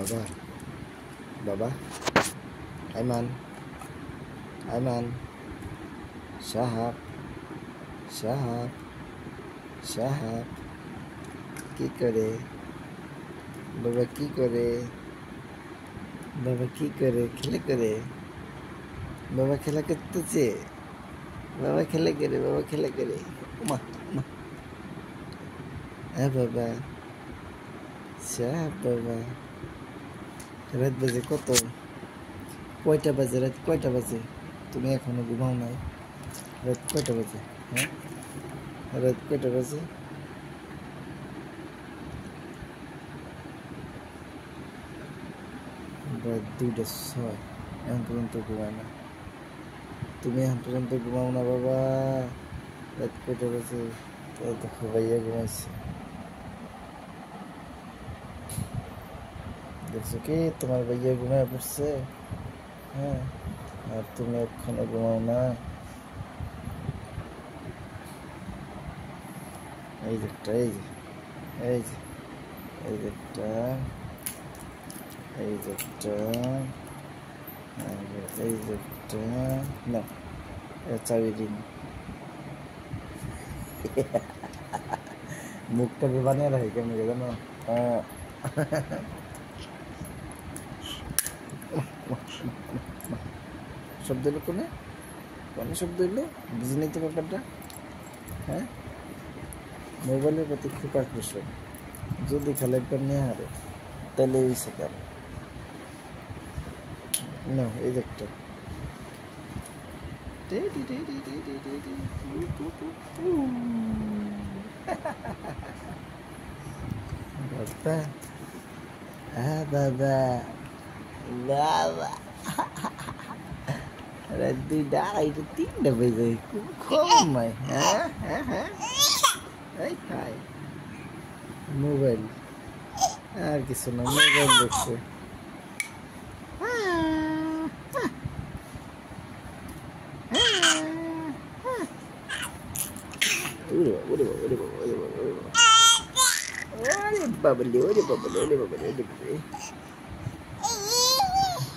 বাবা বাবা আইমান আইমান সাহাব সাহাব সাহাব কি করে বাবা কি করে বাবা কি করে খেলা করে বাবা খেলা করতেছে বাবা খেলা করে বাবা খেলা করে মা মা হ্যাঁ বাবা সাহাব বাবা রাত বাজে কত কয়টা বাজে রাত কয়টা বাজে তুমি এখনো ঘুমাও নাই রাত কয়টা বাজে হ্যাঁ রাত কয়টা বাজে রাত 2:06 এখন পর্যন্ত ঘুমায় না তুমি এখন পর্যন্ত ঘুমাও না বাবা রাত কয়টা বাজে দেখো ভাইয়া ঘুমাইছে দেখছো কি তোমার ভাইয়া ঘুমায় পড়ছে হ্যাঁ আর তুমি এখনো ঘুমাও না এই যে একটা এই যে এই যে এই যে একটা এই যে একটা এই যে একটা না চাবি দিন মুখটা বানিয়ে রাখি কেমন জানো শব্দ এলো কোনে কোনে শব্দ এলো বুঝে নিতে ব্যাপারটা হ্যাঁ মোবাইলের প্রতি খুব আকর্ষণ যদি খেলে একবার নিয়ে হারে তাহলে এই শেখার না এই যে একটা বাবা বাবা বাবা রাত 2টা 2:30 3টা বেজে খুব কম নয় হ্যাঁ হ্যাঁ হ্যাঁ এই খাই মোবাইল আর কিছু না মোবাইল দেখছে বাবলি ওরে বাবলি ওরে বাবলি ওরে বাবলি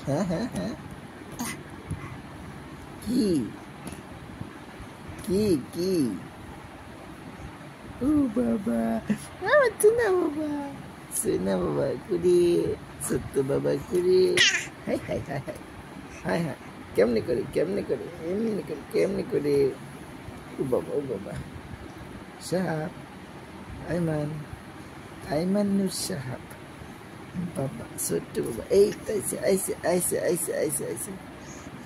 হ্যাঁ হ্যাঁ হ্যাঁ কি কি কি ও বাবা আমার সোনা বাবা কুড়ি সত্য বাবা কুড়ি high high high high high high কেমনি করে এমনি করে কেমনি করে ও বাবা সাহাব আইমান আইমানুর সাহাব বাবা ছোট্ট বাবা এই আইসে আইসে আইসে আইসে আইসে আইসে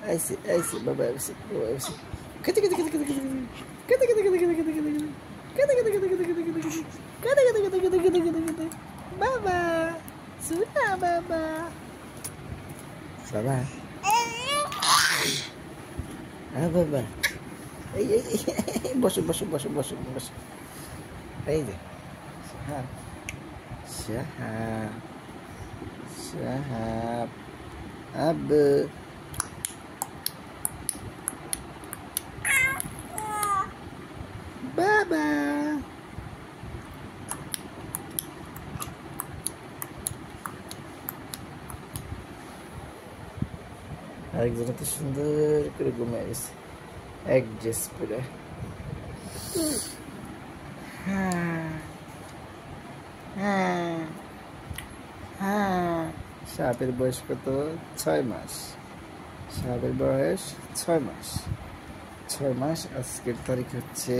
আইসে আইসে বাবা আইসে বাবা আইসে কেতে কেতে কেতে কেতে কেতে কেতে কেতে কেতে কেতে কেতে কেতে কেতে বাবা সোনা বাবা বাবা হ্যাঁ বাবা এই বসো বসো বসো বসো বসো এই যে হ্যাঁ সাহাব সাহাব আব্বু বাবা আরেকজন তো সুন্দর করে ঘুমিয়ে গেছে এক ড্রেস পরে সাপের বয়স কত 6 মাস সাপের বয়স 6 মাস 6 মাস আজকের তারিখ হচ্ছে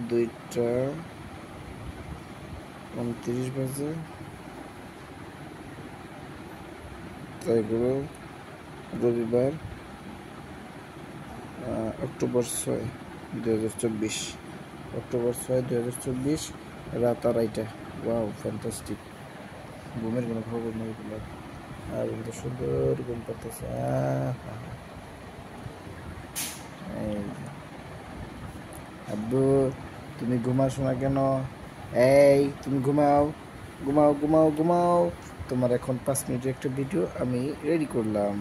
2:29 বাজে তাইগুলো রবিবার অক্টোবর 6 2024 অক্টোবর 6 2024 রাত 2:30 ওয়াও ফ্যান্টাস্টিক ঘুমের কোনো খবর নেই আর কিন্তু সুন্দর ঘুম পাচ্ছে আব্বু তুমি ঘুমাস না কেন এই তুমি ঘুমাও ঘুমাও ঘুমাও ঘুমাও তোমার এখন 5 মিনিটের একটা ভিডিও আমি রেডি করলাম